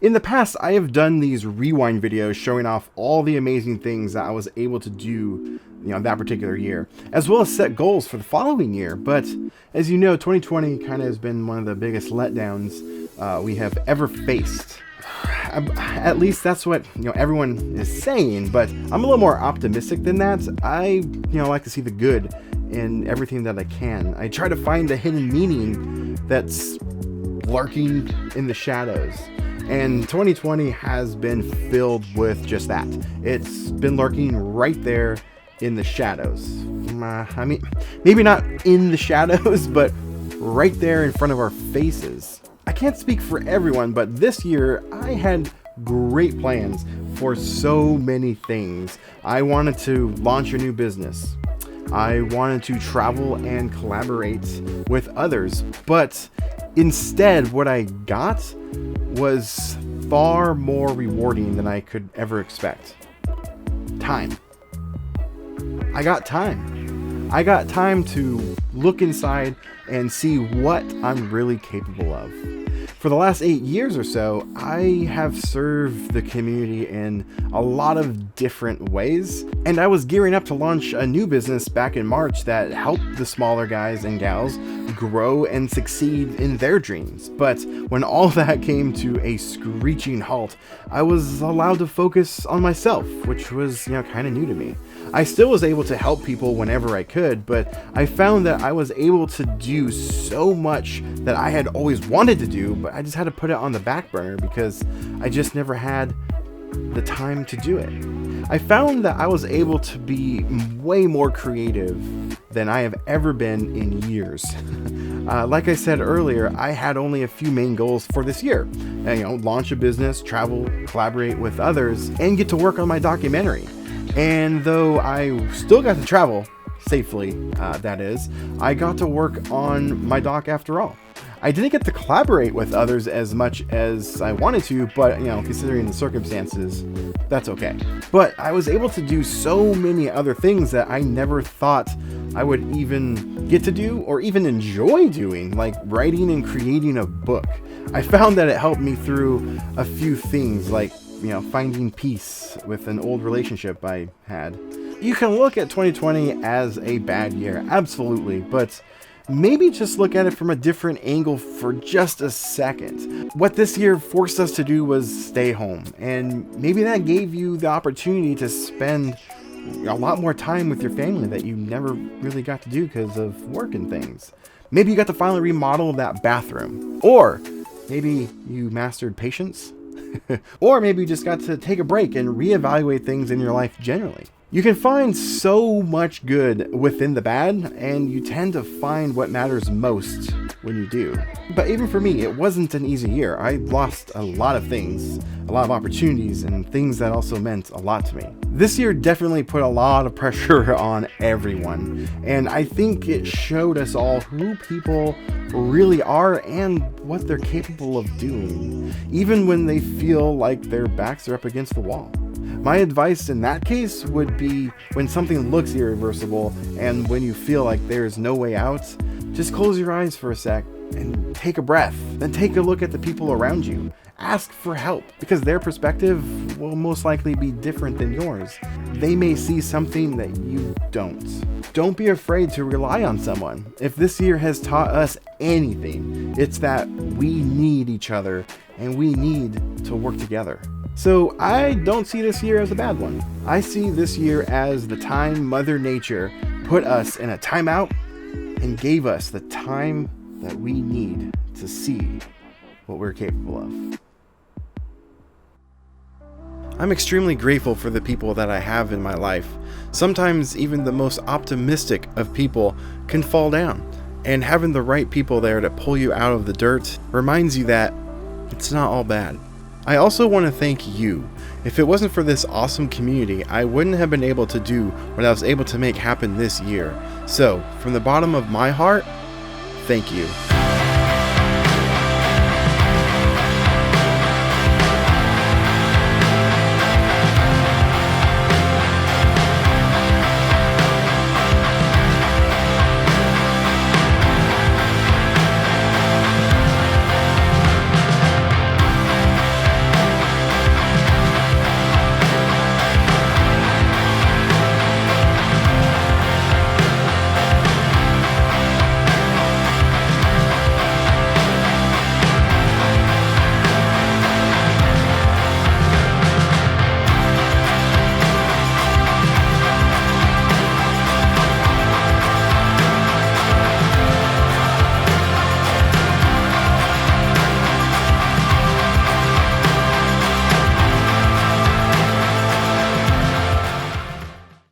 In the past, I have done these rewind videos showing off all the amazing things that I was able to do, that particular year, as well as set goals for the following year. But as you know, 2020 kind of has been one of the biggest letdowns we have ever faced. At least that's what everyone is saying, but I'm a little more optimistic than that. I like to see the good in everything that I can. I try to find the hidden meaning that's lurking in the shadows. And 2020 has been filled with just that. It's been lurking right there in the shadows. I mean, maybe not in the shadows, but right there in front of our faces. I can't speak for everyone, but this year I had great plans for so many things. I wanted to launch a new business. I wanted to travel and collaborate with others, but instead what I got was far more rewarding than I could ever expect. Time. I got time. I got time to look inside and see what I'm really capable of. For the last 8 years or so, I have served the community in a lot of different ways, and I was gearing up to launch a new business back in March that helped the smaller guys and gals grow and succeed in their dreams. But when all that came to a screeching halt, I was allowed to focus on myself, which was, kind of new to me. I still was able to help people whenever I could, but I found that I was able to do so much that I had always wanted to do, but I just had to put it on the back burner because I just never had the time to do it. I found that I was able to be way more creative than I have ever been in years. Like I said earlier, I had only a few main goals for this year. Launch a business, travel, collaborate with others, and get to work on my documentary. And though I still got to travel safely, that is, I got to work on my doc after all. I didn't get to collaborate with others as much as I wanted to, but considering the circumstances, that's okay. But I was able to do so many other things that I never thought I would even get to do or even enjoy doing, like writing and creating a book. I found that it helped me through a few things, like finding peace with an old relationship I had. You can look at 2020 as a bad year, absolutely, but maybe just look at it from a different angle for just a second. What this year forced us to do was stay home, and maybe that gave you the opportunity to spend a lot more time with your family that you never really got to do because of work and things. Maybe you got to finally remodel that bathroom, or maybe you mastered patience. Or maybe you just got to take a break and reevaluate things in your life generally. You can find so much good within the bad, and you tend to find what matters most when you do. But even for me, it wasn't an easy year. I lost a lot of things, a lot of opportunities, and things that also meant a lot to me. This year definitely put a lot of pressure on everyone, and I think it showed us all who people really are and what they're capable of doing, even when they feel like their backs are up against the wall. My advice in that case would be, when something looks irreversible and when you feel like there's no way out, just close your eyes for a sec and take a breath. Then take a look at the people around you. Ask for help, because their perspective will most likely be different than yours. They may see something that you don't. Don't be afraid to rely on someone. If this year has taught us anything, it's that we need each other and we need to work together. So I don't see this year as a bad one. I see this year as the time Mother Nature put us in a timeout and gave us the time that we need to see what we're capable of. I'm extremely grateful for the people that I have in my life. Sometimes even the most optimistic of people can fall down, and having the right people there to pull you out of the dirt reminds you that it's not all bad. I also want to thank you. If it wasn't for this awesome community, I wouldn't have been able to do what I was able to make happen this year. So, from the bottom of my heart, thank you.